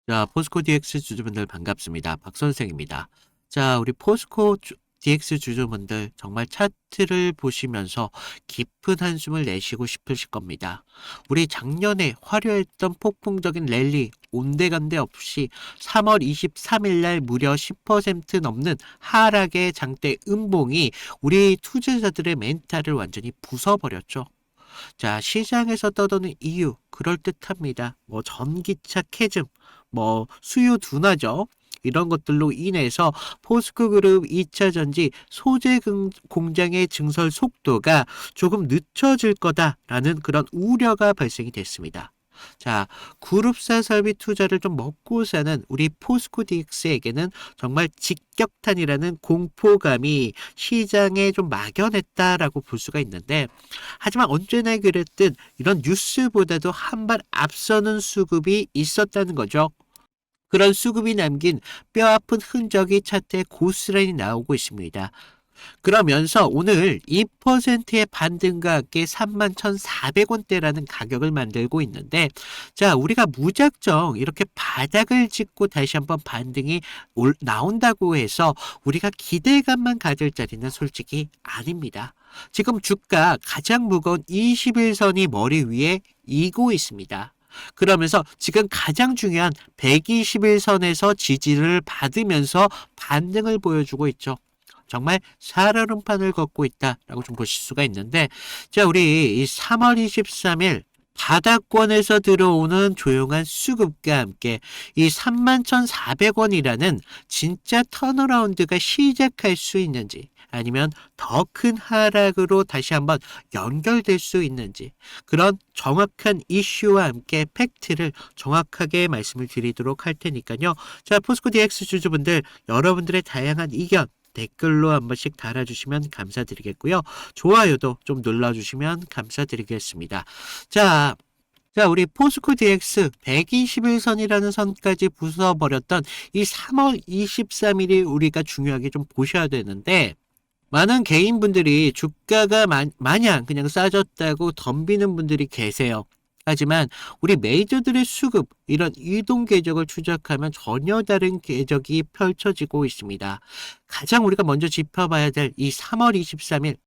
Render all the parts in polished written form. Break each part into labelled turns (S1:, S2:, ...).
S1: 자, 포스코 DX 주주분들 반갑습니다. 박 선생입니다. 자, 우리 포스코 DX 주주분들 정말 차트를 보시면서 깊은 한숨을 내쉬고 싶으실 겁니다. 우리 작년에 화려했던 폭풍적인 랠리 온데간데 없이 3월 23일 날 무려 10% 넘는 하락의 장대 음봉이 우리 투자자들의 멘탈을 완전히 부숴버렸죠. 자, 시장에서 떠도는 이유 그럴듯합니다. 뭐 전기차 캐즘, 뭐 수요 둔화죠. 이런 것들로 인해서 포스코그룹 2차 전지 소재 공장의 증설 속도가 조금 늦춰질 거다라는 그런 우려가 발생이 됐습니다. 자, 그룹사 설비 투자를 좀 먹고 사는 우리 포스코 DX에게는 정말 직격탄이라는 공포감이 시장에 좀 막연했다라고 볼 수가 있는데, 하지만 언제나 그랬듯 이런 뉴스보다도 한 발 앞서는 수급이 있었다는 거죠. 그런 수급이 남긴 뼈아픈 흔적이 차트에 고스란히 나오고 있습니다. 그러면서 오늘 2%의 반등과 함께 31,400원대라는 가격을 만들고 있는데, 자, 우리가 무작정 이렇게 바닥을 짚고 다시 한번 반등이 나온다고 해서 우리가 기대감만 가질 자리는 솔직히 아닙니다. 지금 주가 가장 무거운 21선이 머리 위에 이고 있습니다. 그러면서 지금 가장 중요한 121선에서 지지를 받으면서 반등을 보여주고 있죠. 정말 살얼음판을 걷고 있다라고 좀 보실 수가 있는데, 자, 우리 이 3월 23일 바닥권에서 들어오는 조용한 수급과 함께 이 31,400원이라는 진짜 턴어라운드가 시작할 수 있는지, 아니면 더 큰 하락으로 다시 한번 연결될 수 있는지, 그런 정확한 이슈와 함께 팩트를 정확하게 말씀을 드리도록 할 테니까요. 자, 포스코 DX 주주분들, 여러분들의 다양한 의견 댓글로 한 번씩 달아주시면 감사드리겠고요. 좋아요도 좀 눌러주시면 감사드리겠습니다. 자, 우리 포스코 DX 121선이라는 선까지 부숴버렸던 이 3월 23일이 우리가 중요하게 좀 보셔야 되는데, 많은 개인분들이 주가가 마냥 그냥 싸졌다고 덤비는 분들이 계세요. 하지만 우리 메이저들의 수급, 이런 이동 궤적을 추적하면 전혀 다른 궤적이 펼쳐지고 있습니다. 가장 우리가 먼저 짚어봐야 될 이 3월 23일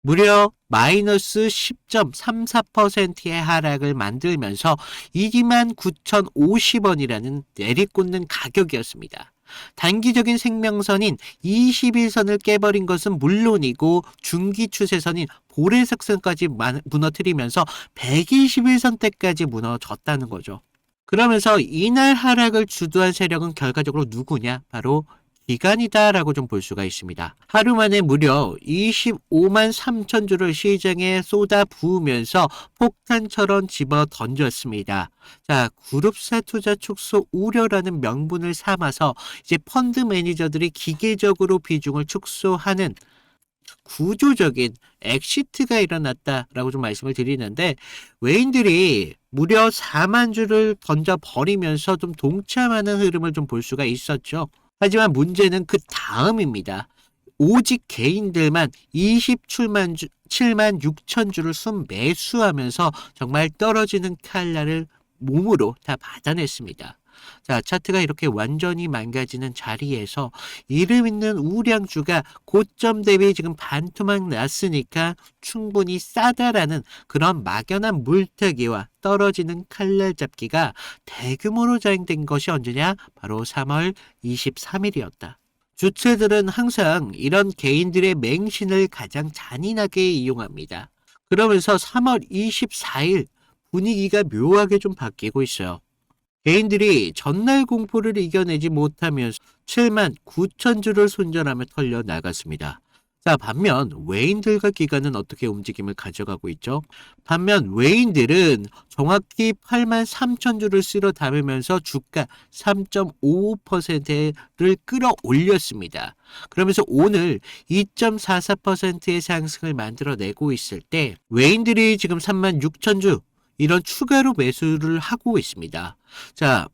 S1: 무려 마이너스 10.34%의 하락을 만들면서 29,050원이라는 내리꽂는 가격이었습니다. 단기적인 생명선인 21선을 깨버린 것은 물론이고 중기 추세선인 보레석선까지 무너뜨리면서 121선대까지 무너졌다는 거죠. 그러면서 이날 하락을 주도한 세력은 결과적으로 누구냐? 바로 기관이다라고 좀 볼 수가 있습니다. 하루 만에 무려 25만 3천 주를 시장에 쏟아 부으면서 폭탄처럼 집어 던졌습니다. 자, 그룹사 투자 축소 우려라는 명분을 삼아서 이제 펀드 매니저들이 기계적으로 비중을 축소하는 구조적인 엑시트가 일어났다라고 좀 말씀을 드리는데, 외인들이 무려 4만 주를 던져버리면서 좀 동참하는 흐름을 좀 볼 수가 있었죠. 하지만 문제는 그 다음입니다. 오직 개인들만 27만 7만 6천 주를 순매수하면서 정말 떨어지는 칼날을 몸으로 다 받아냈습니다. 자, 차트가 이렇게 완전히 망가지는 자리에서 이름 있는 우량주가 고점 대비 지금 반토막 났으니까 충분히 싸다라는 그런 막연한 물타기와 떨어지는 칼날 잡기가 대규모로 자행된 것이 언제냐? 바로 3월 23일이었다. 주체들은 항상 이런 개인들의 맹신을 가장 잔인하게 이용합니다. 그러면서 3월 24일 분위기가 묘하게 좀 바뀌고 있어요. 개인들이 전날 공포를 이겨내지 못하면서 7만 9천 주를 손절하며 털려 나갔습니다. 자, 반면 외인들과 기관은 어떻게 움직임을 가져가고 있죠? 반면 외인들은 정확히 8만 3천 주를 쓸어 담으면서 주가 3.55%를 끌어올렸습니다. 그러면서 오늘 2.44%의 상승을 만들어내고 있을 때 외인들이 지금 3만 6천 주 이런 추가로 매수를 하고 있습니다. 자,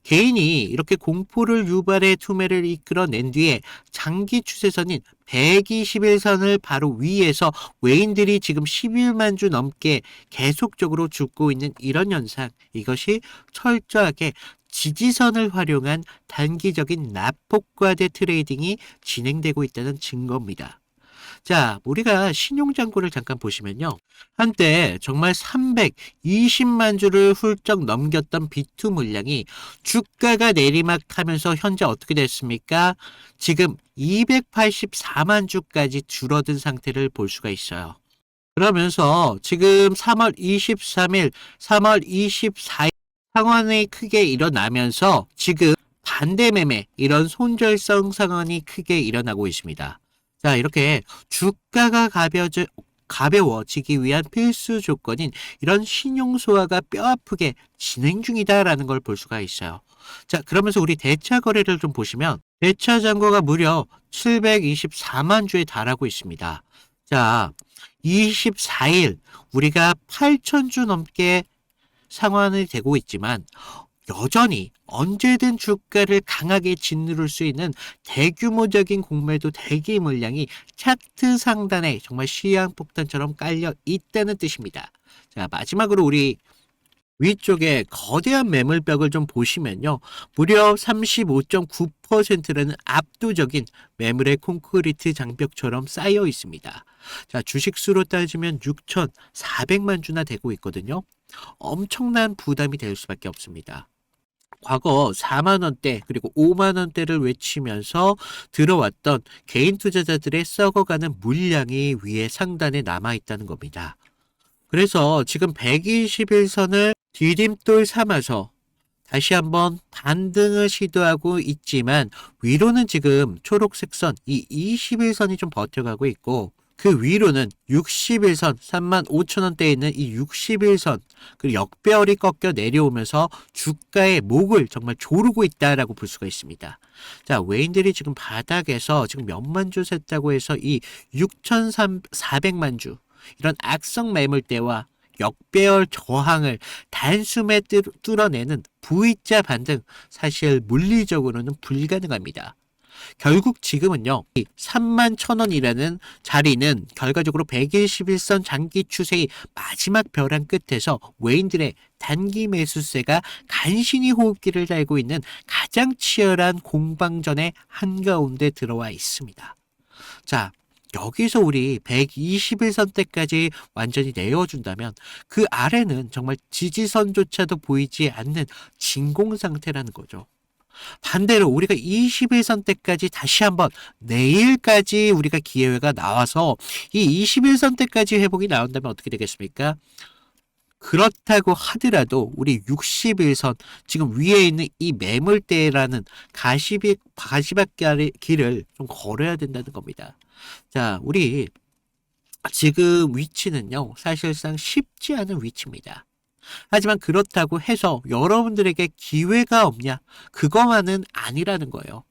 S1: 개인이 이렇게 공포를 유발해 투매를 이끌어낸 뒤에 장기 추세선인 121선을 바로 위에서 외인들이 지금 11만 주 넘게 계속적으로 죽고 있는 이런 현상, 이것이 철저하게 지지선을 활용한 단기적인 낙폭과대 트레이딩이 진행되고 있다는 증거입니다. 자, 우리가 신용장고를 잠깐 보시면요. 한때 정말 320만 주를 훌쩍 넘겼던 비투 물량이 주가가 내리막하면서 현재 어떻게 됐습니까? 지금 284만 주까지 줄어든 상태를 볼 수가 있어요. 그러면서 지금 3월 23일, 3월 24일 상황이 크게 일어나면서 지금 반대 매매, 이런 손절성 상황이 크게 일어나고 있습니다. 자, 이렇게 주가가 가벼워지기 위한 필수 조건인 이런 신용 소화가 뼈아프게 진행 중이다라는 걸 볼 수가 있어요. 자, 그러면서 우리 대차 거래를 좀 보시면 대차 잔고가 무려 724만 주에 달하고 있습니다. 자, 24일 우리가 8천 주 넘게 상환이 되고 있지만 여전히 언제든 주가를 강하게 짓누를 수 있는 대규모적인 공매도 대기 물량이 차트 상단에 정말 시향폭탄처럼 깔려 있다는 뜻입니다. 자, 마지막으로 우리 위쪽에 거대한 매물벽을 좀 보시면요. 무려 35.9%라는 압도적인 매물의 콘크리트 장벽처럼 쌓여 있습니다. 자, 주식수로 따지면 6,400만 주나 되고 있거든요. 엄청난 부담이 될 수밖에 없습니다. 과거 4만 원대 그리고 5만 원대를 외치면서 들어왔던 개인 투자자들의 썩어가는 물량이 위에 상단에 남아 있다는 겁니다. 그래서 지금 121선을 디딤돌 삼아서 다시 한번 반등을 시도하고 있지만 위로는 지금 초록색 선, 이 21선이 좀 버텨가고 있고 그 위로는 61선, 35,000원대에 있는 이 61선, 그 역배열이 꺾여 내려오면서 주가의 목을 정말 조르고 있다라고 볼 수가 있습니다. 자, 외인들이 지금 바닥에서 지금 몇만 주 샜다고 해서 이 6,400만 주, 이런 악성 매물대와 역배열 저항을 단숨에 뚫어내는 V자 반등, 사실 물리적으로는 불가능합니다. 결국 지금은요, 이 31,000원이라는 자리는 결과적으로 121선 장기 추세의 마지막 벼랑 끝에서 외인들의 단기 매수세가 간신히 호흡기를 달고 있는 가장 치열한 공방전의 한가운데 들어와 있습니다. 자, 여기서 우리 121선대까지 완전히 내어준다면 그 아래는 정말 지지선조차도 보이지 않는 진공 상태라는 거죠. 반대로 우리가 21선대까지 다시 한번 내일까지 우리가 기회가 나와서 이 21선대까지 회복이 나온다면 어떻게 되겠습니까? 그렇다고 하더라도 우리 61선, 지금 위에 있는 이 매물대라는 가시밭 길을 좀 걸어야 된다는 겁니다. 자, 우리 지금 위치는요, 사실상 쉽지 않은 위치입니다. 하지만 그렇다고 해서 여러분들에게 기회가 없냐? 그것만은 아니라는 거예요.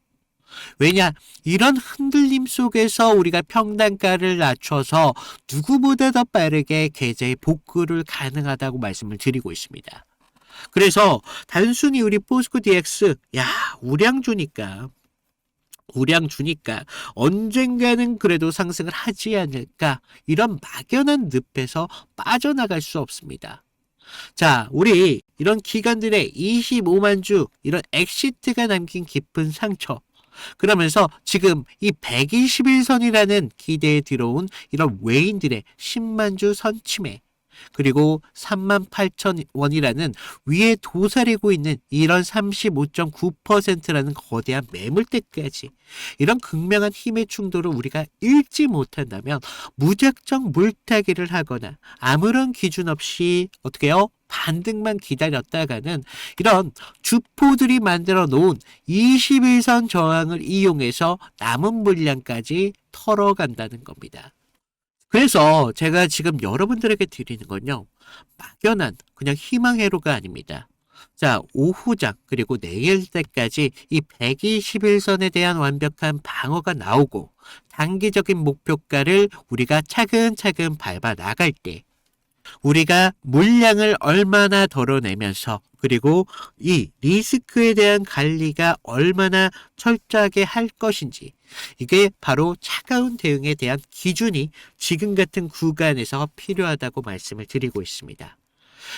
S1: 왜냐? 이런 흔들림 속에서 우리가 평단가를 낮춰서 누구보다 더 빠르게 계좌의 복구를 가능하다고 말씀을 드리고 있습니다. 그래서 단순히 우리 포스코 DX, 야, 우량 주니까 언젠가는 그래도 상승을 하지 않을까, 이런 막연한 늪에서 빠져나갈 수 없습니다. 자, 우리 이런 기관들의 25만 주 이런 엑시트가 남긴 깊은 상처, 그러면서 지금 이 121선이라는 기대에 들어온 이런 외인들의 10만 주 선침해, 그리고 38,000원이라는 위에 도사리고 있는 이런 35.9%라는 거대한 매물대까지, 이런 극명한 힘의 충돌을 우리가 읽지 못한다면 무작정 물타기를 하거나 아무런 기준 없이 어떻게 해요? 반등만 기다렸다가는 이런 주포들이 만들어 놓은 21선 저항을 이용해서 남은 물량까지 털어간다는 겁니다. 그래서 제가 지금 여러분들에게 드리는 건요, 막연한 그냥 희망회로가 아닙니다. 자, 오후장 그리고 내일 때까지 이 121선에 대한 완벽한 방어가 나오고 단기적인 목표가를 우리가 차근차근 밟아 나갈 때, 우리가 물량을 얼마나 덜어내면서 그리고 이 리스크에 대한 관리가 얼마나 철저하게 할 것인지 이게 바로 차가운 대응에 대한 기준이 지금 같은 구간에서 필요하다고 말씀을 드리고 있습니다.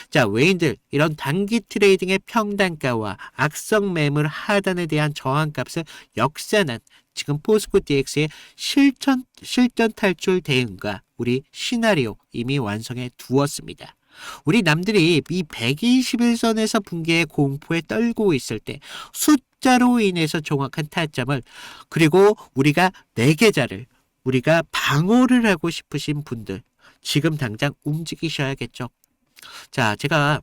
S1: 자, 외인들 이런 단기 트레이딩의 평단가와 악성 매물 하단에 대한 저항값을 역산한 지금 포스코 DX의 실전 탈출 대응과 우리 시나리오 이미 완성해 두었습니다. 우리 남들이 이 121선에서 붕괴의 공포에 떨고 있을 때 숫자로 인해서 정확한 타점을 그리고 우리가 매개자를 우리가 방어를 하고 싶으신 분들 지금 당장 움직이셔야겠죠. 자, 제가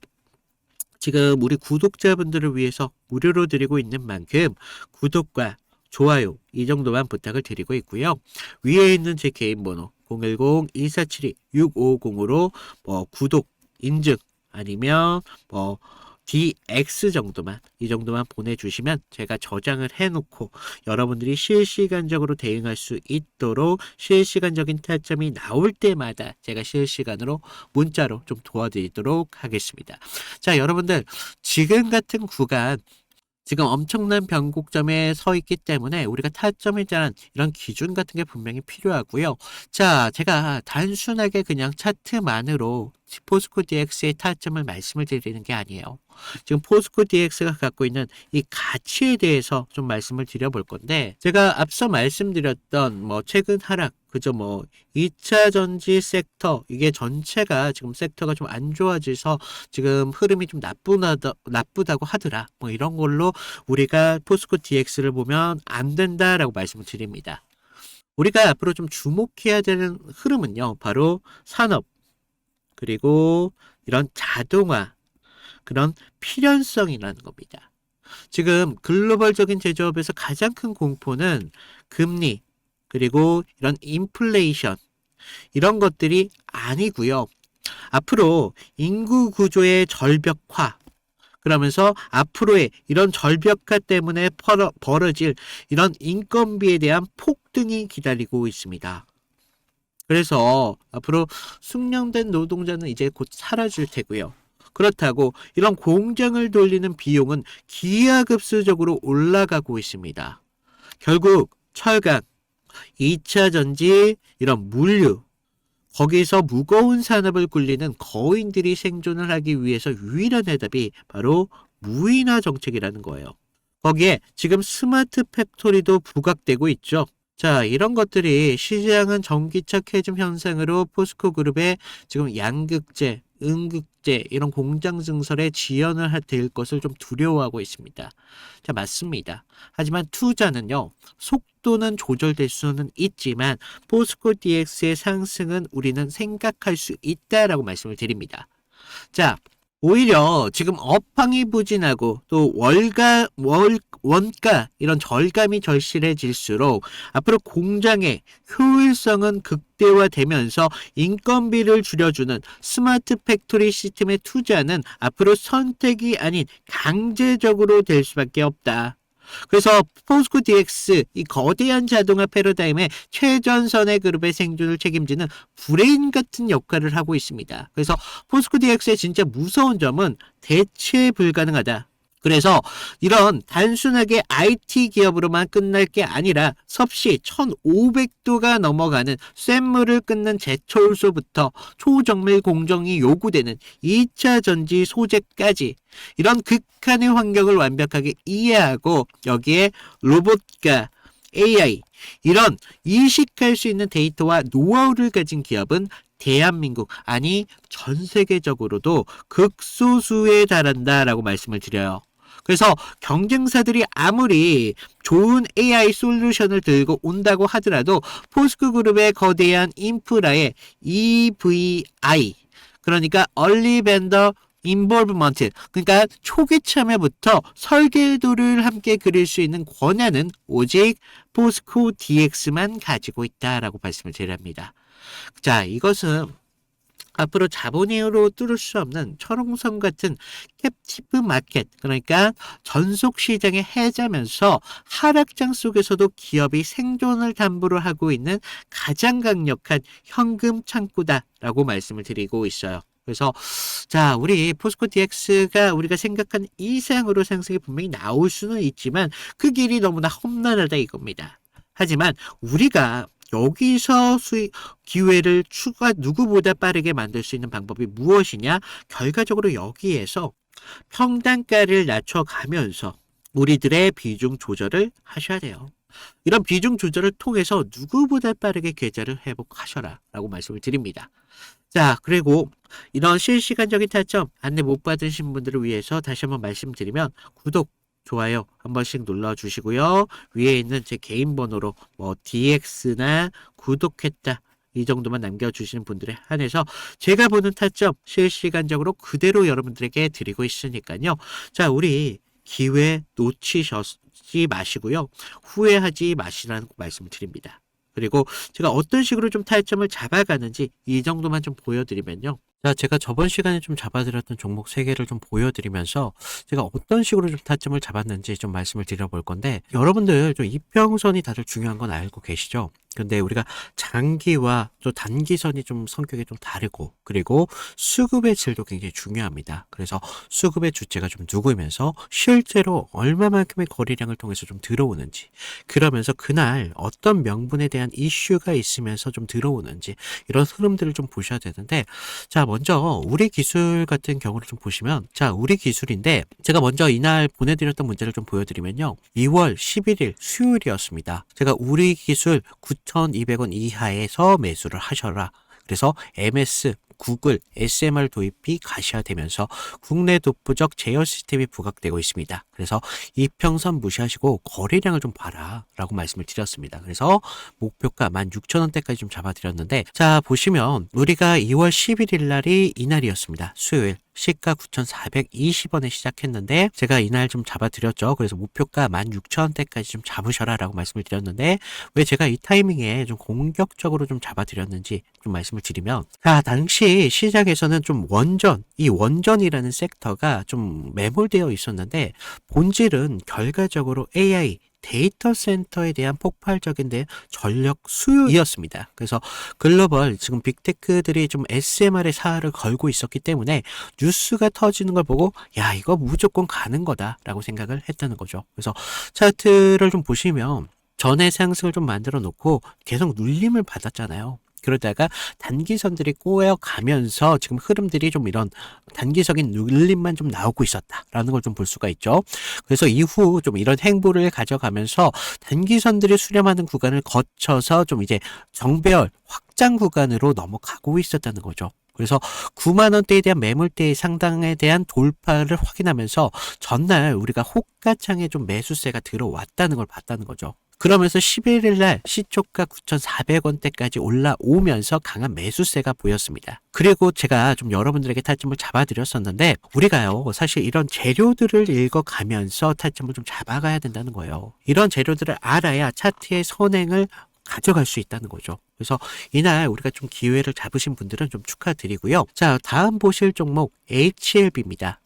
S1: 지금 우리 구독자분들을 위해서 무료로 드리고 있는 만큼 구독과 좋아요 이 정도만 부탁을 드리고 있고요. 위에 있는 제 개인 번호 010-2472-6550으로 구독, 인증 아니면 DX 정도만 이 정도만 보내주시면 제가 저장을 해놓고 여러분들이 실시간적으로 대응할 수 있도록 실시간적인 타점이 나올 때마다 제가 실시간으로 문자로 좀 도와드리도록 하겠습니다. 자, 여러분들 지금 같은 구간 지금 엄청난 변곡점에 서 있기 때문에 우리가 타점에 대한 이런 기준 같은 게 분명히 필요하고요. 자, 제가 단순하게 그냥 차트만으로 포스코 DX의 타점을 말씀을 드리는 게 아니에요. 지금 포스코 DX가 갖고 있는 이 가치에 대해서 좀 말씀을 드려볼 건데 제가 앞서 말씀드렸던 최근 하락 그죠 2차 전지 섹터 이게 전체가 지금 섹터가 좀 안 좋아져서 지금 흐름이 좀 나쁘다고 하더라 이런 걸로 우리가 포스코 DX를 보면 안 된다라고 말씀을 드립니다. 우리가 앞으로 좀 주목해야 되는 흐름은요 바로 산업 그리고 이런 자동화 그런 필연성이라는 겁니다. 지금 글로벌적인 제조업에서 가장 큰 공포는 금리 그리고 이런 인플레이션 이런 것들이 아니고요. 앞으로 인구 구조의 절벽화 그러면서 앞으로의 이런 절벽화 때문에 벌어질 이런 인건비에 대한 폭등이 기다리고 있습니다. 그래서 앞으로 숙련된 노동자는 이제 곧 사라질 테고요. 그렇다고 이런 공장을 돌리는 비용은 기하급수적으로 올라가고 있습니다. 결국 철강, 2차 전지, 이런 물류, 거기서 무거운 산업을 굴리는 거인들이 생존을 하기 위해서 유일한 해답이 바로 무인화 정책이라는 거예요. 거기에 지금 스마트 팩토리도 부각되고 있죠. 자, 이런 것들이 시장은 전기차 캐즘 현상으로 포스코 그룹의 지금 양극재, 음극재 이런 공장 증설에 지연을 될 것을 좀 두려워하고 있습니다. 자, 맞습니다. 하지만 투자는요, 속도는 조절될 수는 있지만 포스코 DX의 상승은 우리는 생각할 수 있다라고 말씀을 드립니다. 자, 오히려 지금 업황이 부진하고 또 원가 이런 절감이 절실해질수록 앞으로 공장의 효율성은 극대화되면서 인건비를 줄여주는 스마트 팩토리 시스템의 투자는 앞으로 선택이 아닌 강제적으로 될 수밖에 없다. 그래서 포스코 DX 이 거대한 자동화 패러다임의 최전선의 그룹의 생존을 책임지는 브레인 같은 역할을 하고 있습니다. 그래서 포스코 DX의 진짜 무서운 점은 대체 불가능하다. 그래서 이런 단순하게 IT 기업으로만 끝날 게 아니라 섭씨 1500도가 넘어가는 쇳물을 끊는 제철소부터 초정밀 공정이 요구되는 2차 전지 소재까지 이런 극한의 환경을 완벽하게 이해하고 여기에 로봇과 AI 이런 이식할 수 있는 데이터와 노하우를 가진 기업은 대한민국 아니 전 세계적으로도 극소수에 달한다라고 말씀을 드려요. 그래서 경쟁사들이 아무리 좋은 AI 솔루션을 들고 온다고 하더라도 포스코 그룹의 거대한 인프라에 EVI 그러니까 Early Vendor Involvement 그러니까 초기 참여부터 설계도를 함께 그릴 수 있는 권한은 오직 포스코 DX만 가지고 있다라고 말씀을 드립니다. 자, 이것은 앞으로 자본으로 뚫을 수 없는 철옹성 같은 캡티브 마켓 그러니까 전속 시장의 해자면서 하락장 속에서도 기업이 생존을 담보로 하고 있는 가장 강력한 현금 창구다라고 말씀을 드리고 있어요. 그래서 자, 우리 포스코 DX가 우리가 생각한 이상으로 상승이 분명히 나올 수는 있지만 그 길이 너무나 험난하다 이겁니다. 하지만 우리가 여기서 기회를 누구보다 빠르게 만들 수 있는 방법이 무엇이냐? 결과적으로 여기에서 평단가를 낮춰가면서 우리들의 비중 조절을 하셔야 돼요. 이런 비중 조절을 통해서 누구보다 빠르게 계좌를 회복하셔라 라고 말씀을 드립니다. 자, 그리고 이런 실시간적인 타점 안내 못 받으신 분들을 위해서 다시 한번 말씀드리면 구독, 좋아요 한 번씩 눌러주시고요. 위에 있는 제 개인 번호로 뭐 DX나 구독했다 이 정도만 남겨주시는 분들에 한해서 제가 보는 타점 실시간적으로 그대로 여러분들에게 드리고 있으니까요. 자, 우리 기회 놓치지 마시고요. 후회하지 마시라는 말씀을 드립니다. 그리고 제가 어떤 식으로 좀 타점을 잡아가는지 이 정도만 좀 보여드리면요. 자, 제가 저번 시간에 좀 잡아드렸던 종목 3개를 좀 보여드리면서 제가 어떤 식으로 좀 타점을 잡았는지 좀 말씀을 드려볼 건데 여러분들 좀 이평선이 다들 중요한 건 알고 계시죠? 근데 우리가 장기와 또 단기선이 좀 성격이 좀 다르고 그리고 수급의 질도 굉장히 중요합니다. 그래서 수급의 주체가 좀 누구면서 실제로 얼마만큼의 거래량을 통해서 좀 들어오는지 그러면서 그날 어떤 명분에 대한 이슈가 있으면서 좀 들어오는지 이런 흐름들을 좀 보셔야 되는데 자, 먼저 우리 기술 같은 경우를 좀 보시면 자, 우리 기술인데 제가 먼저 이날 보내드렸던 문제를 좀 보여드리면요. 2월 11일 수요일이었습니다. 제가 우리 기술 9,200원 이하에서 매수를 하셔라. 그래서 MS, 구글, SMR 도입이 가시화되면서 국내 독보적 제어 시스템이 부각되고 있습니다. 그래서 이평선 무시하시고 거래량을 좀 봐라 라고 말씀을 드렸습니다. 그래서 목표가 16,000원대까지 좀 잡아드렸는데 자, 보시면 우리가 2월 11일 날이 이날이었습니다. 수요일. 시가 9,420원에 시작했는데 제가 이날 좀 잡아드렸죠. 그래서 목표가 16,000원대까지 좀 잡으셔라 라고 말씀을 드렸는데 왜 제가 이 타이밍에 좀 공격적으로 좀 잡아드렸는지 좀 말씀을 드리면 자, 당시 시장에서는 좀 이 원전이라는 섹터가 좀 매몰되어 있었는데 본질은 결과적으로 AI 데이터 센터에 대한 폭발적인 전력 수요이었습니다. 그래서 글로벌 지금 빅테크들이 좀 SMR의 사활을 걸고 있었기 때문에 뉴스가 터지는 걸 보고 야, 이거 무조건 가는 거다라고 생각을 했다는 거죠. 그래서 차트를 좀 보시면 전의 상승을 좀 만들어 놓고 계속 눌림을 받았잖아요. 그러다가 단기선들이 꼬여가면서 지금 흐름들이 좀 이런 단기적인 눌림만 좀 나오고 있었다라는 걸 좀 볼 수가 있죠. 그래서 이후 좀 이런 행보를 가져가면서 단기선들이 수렴하는 구간을 거쳐서 좀 이제 정배열 확장 구간으로 넘어가고 있었다는 거죠. 그래서 9만 원대에 대한 매물대의 상당에 대한 돌파를 확인하면서 전날 우리가 호가창에 좀 매수세가 들어왔다는 걸 봤다는 거죠. 그러면서 11일 날 시초가 9,400원대까지 올라오면서 강한 매수세가 보였습니다. 그리고 제가 좀 여러분들에게 타점을 잡아드렸었는데 우리가요 사실 이런 재료들을 읽어가면서 타점을 좀 잡아가야 된다는 거예요. 이런 재료들을 알아야 차트의 선행을 가져갈 수 있다는 거죠. 그래서 이날 우리가 좀 기회를 잡으신 분들은 좀 축하드리고요. 자, 다음 보실 종목 HLB입니다.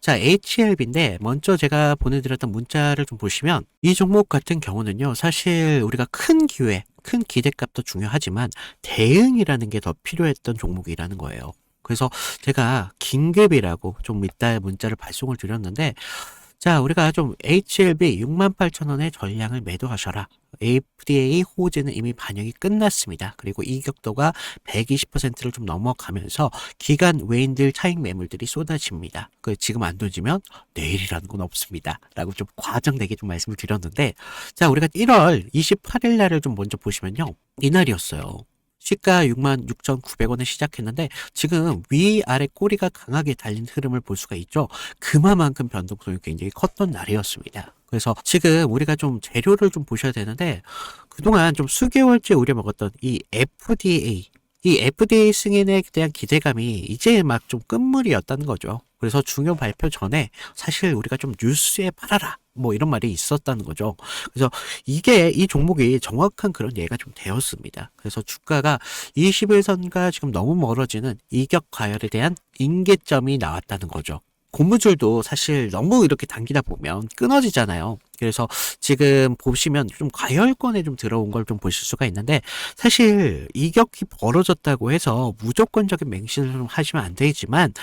S1: 자, HLB인데 먼저 제가 보내드렸던 문자를 좀 보시면 이 종목 같은 경우는요 사실 우리가 큰 기회, 큰 기대값도 중요하지만 대응이라는 게 더 필요했던 종목이라는 거예요. 그래서 제가 긴급이라고 좀 이따 문자를 발송을 드렸는데 자, 우리가 좀 HLB 68,000원의 전량을 매도하셔라. FDA 호재는 이미 반영이 끝났습니다. 그리고 이격도가 120%를 좀 넘어가면서 기간 외인들 차익 매물들이 쏟아집니다. 지금 안 던지면 내일이라는 건 없습니다. 라고 좀 과장되게 좀 말씀을 드렸는데 자, 우리가 1월 28일 날을 좀 먼저 보시면요. 이날이었어요. 시가 66,900원에 시작했는데 지금 위아래 꼬리가 강하게 달린 흐름을 볼 수가 있죠. 그만큼 변동성이 굉장히 컸던 날이었습니다. 그래서 지금 우리가 좀 재료를 좀 보셔야 되는데 그동안 좀 수개월째 우려먹었던 이 FDA 승인에 대한 기대감이 이제 막 좀 끝물이었다는 거죠. 그래서 중요 발표 전에 사실 우리가 좀 뉴스에 팔아라 뭐 이런 말이 있었다는 거죠. 그래서 이 종목이 정확한 그런 예가 좀 되었습니다. 그래서 주가가 21선과 지금 너무 멀어지는 이격 과열에 대한 임계점이 나왔다는 거죠. 고무줄도 사실 너무 이렇게 당기다 보면 끊어지잖아요. 그래서 지금 보시면 좀 과열권에 좀 들어온 걸 좀 보실 수가 있는데, 사실 이격이 벌어졌다고 해서 무조건적인 맹신을 좀 하시면 안 되지만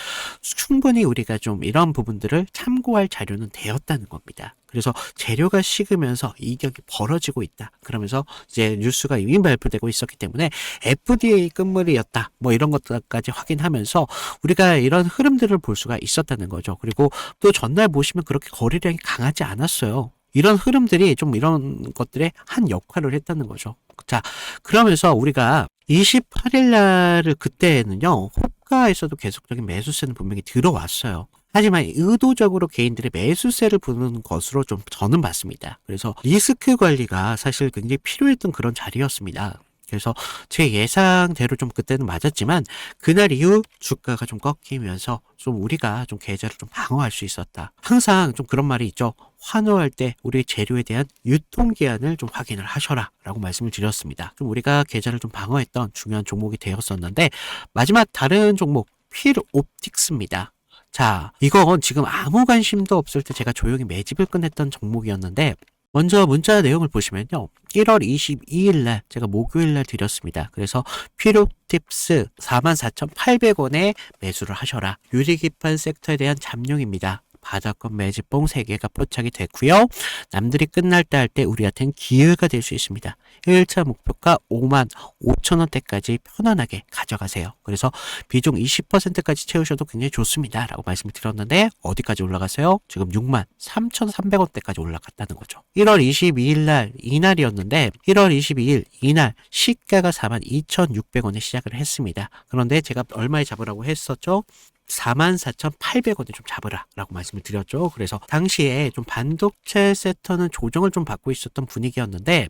S1: 충분히 우리가 좀 이런 부분들을 참고할 자료는 되었다는 겁니다. 그래서 재료가 식으면서 이격이 벌어지고 있다. 그러면서 이제 뉴스가 이미 발표되고 있었기 때문에 FDA 끝물이었다. 뭐 이런 것들까지 확인하면서 우리가 이런 흐름들을 볼 수가 있었다는 거죠. 그리고 또 전날 보시면 그렇게 거래량이 강하지 않았어요. 이런 흐름들이 좀 이런 것들의 한 역할을 했다는 거죠. 자, 그러면서 우리가 28일 날을 그때는요, 호가에서도 계속적인 매수세는 분명히 들어왔어요. 하지만 의도적으로 개인들의 매수세를 부는 것으로 좀 저는 봤습니다. 그래서 리스크 관리가 사실 굉장히 필요했던 그런 자리였습니다. 그래서 제 예상대로 좀 그때는 맞았지만 그날 이후 주가가 좀 꺾이면서 좀 우리가 좀 계좌를 좀 방어할 수 있었다. 항상 좀 그런 말이 있죠. 환호할 때 우리 재료에 대한 유통기한을 좀 확인을 하셔라 라고 말씀을 드렸습니다. 좀 우리가 계좌를 좀 방어했던 중요한 종목이 되었었는데, 마지막 다른 종목 필옵틱스입니다. 자, 이건 지금 아무 관심도 없을 때 제가 조용히 매집을 끝냈던 종목이었는데, 먼저 문자 내용을 보시면요. 1월 22일 날 제가 목요일 날 드렸습니다. 그래서 필요팁스 44,800원에 매수를 하셔라. 유리기판 섹터에 대한 잠룡입니다. 바닥권 매집봉 3개가 포착이 됐고요. 남들이 끝날 때 할 때 우리한테는 기회가 될 수 있습니다. 1차 목표가 5만 5천 원대까지 편안하게 가져가세요. 그래서 비중 20%까지 채우셔도 굉장히 좋습니다. 라고 말씀을 드렸는데 어디까지 올라갔어요? 지금 6만 3,300원대까지 올라갔다는 거죠. 1월 22일 날 이날이었는데 1월 22일 이날 시가가 4만 2,600원에 시작을 했습니다. 그런데 제가 얼마에 잡으라고 했었죠? 44,800원에 좀 잡으라 라고 말씀을 드렸죠. 그래서 당시에 좀 반도체 섹터는 조정을 좀 받고 있었던 분위기였는데,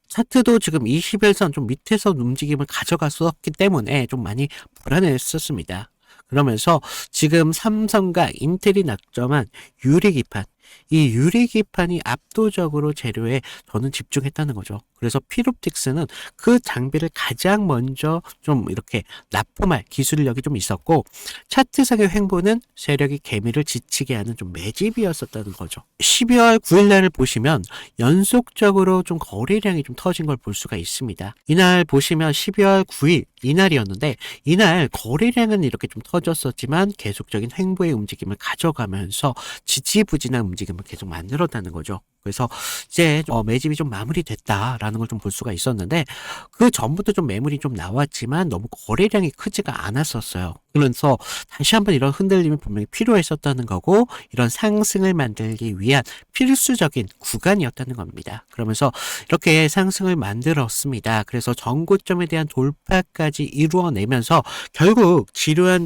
S1: 차트도 지금 21선 좀 밑에서 움직임을 가져갔었기 때문에 좀 많이 불안했었습니다. 그러면서 지금 삼성과 인텔이 낙점한 유리기판, 이 유리기판이 압도적으로 재료에 저는 집중했다는 거죠. 그래서 필옵틱스는 그 장비를 가장 먼저 좀 이렇게 납품할 기술력이 좀 있었고, 차트상의 횡보는 세력이 개미를 지치게 하는 좀 매집이었었다는 거죠. 12월 9일 날을 보시면 연속적으로 좀 거래량이 좀 터진 걸 볼 수가 있습니다. 이날 보시면 12월 9일 이날이었는데, 이날 거래량은 이렇게 좀 터졌었지만 계속적인 횡보의 움직임을 가져가면서 지지부진한 움직임을 계속 만들었다는 거죠. 그래서 이제 매집이 좀 마무리됐다라는 걸 좀 볼 수가 있었는데, 그 전부터 좀 매물이 좀 나왔지만 너무 거래량이 크지가 않았었어요. 그래서 다시 한번 이런 흔들림이 분명히 필요했었다는 거고, 이런 상승을 만들기 위한 필수적인 구간이었다는 겁니다. 그러면서 이렇게 상승을 만들었습니다. 그래서 전고점에 대한 돌파까지 이루어내면서 결국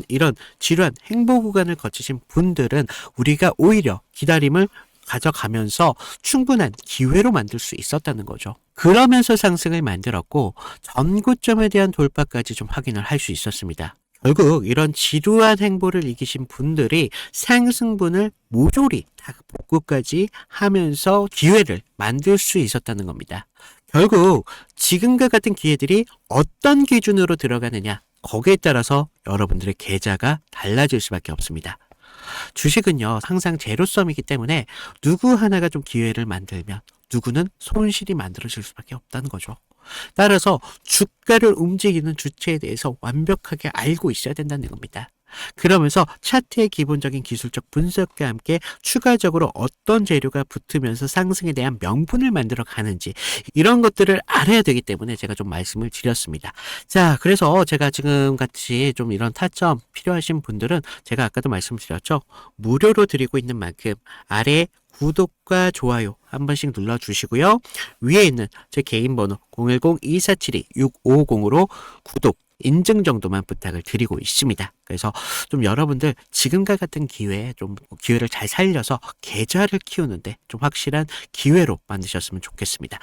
S1: 이런 지루한 행보 구간을 거치신 분들은 우리가 오히려 기다림을 가져가면서 충분한 기회로 만들 수 있었다는 거죠. 그러면서 상승을 만들었고 전고점에 대한 돌파까지 좀 확인을 할 수 있었습니다. 결국 이런 지루한 행보를 이기신 분들이 상승분을 모조리 다 복구까지 하면서 기회를 만들 수 있었다는 겁니다. 결국 지금과 같은 기회들이 어떤 기준으로 들어가느냐, 거기에 따라서 여러분들의 계좌가 달라질 수밖에 없습니다. 주식은요, 항상 제로섬이기 때문에 누구 하나가 좀 기회를 만들면 누구는 손실이 만들어질 수밖에 없다는 거죠. 따라서 주가를 움직이는 주체에 대해서 완벽하게 알고 있어야 된다는 겁니다. 그러면서 차트의 기본적인 기술적 분석과 함께 추가적으로 어떤 재료가 붙으면서 상승에 대한 명분을 만들어 가는지, 이런 것들을 알아야 되기 때문에 제가 좀 말씀을 드렸습니다. 자, 그래서 제가 지금 같이 좀 이런 타점 필요하신 분들은 제가 아까도 말씀드렸죠. 무료로 드리고 있는 만큼 아래 구독과 좋아요 한 번씩 눌러주시고요. 위에 있는 제 개인 번호 010-2472-6550으로 구독, 인증 정도만 부탁을 드리고 있습니다. 그래서 좀 여러분들 지금과 같은 기회에 좀 기회를 잘 살려서 계좌를 키우는데 좀 확실한 기회로 만드셨으면 좋겠습니다.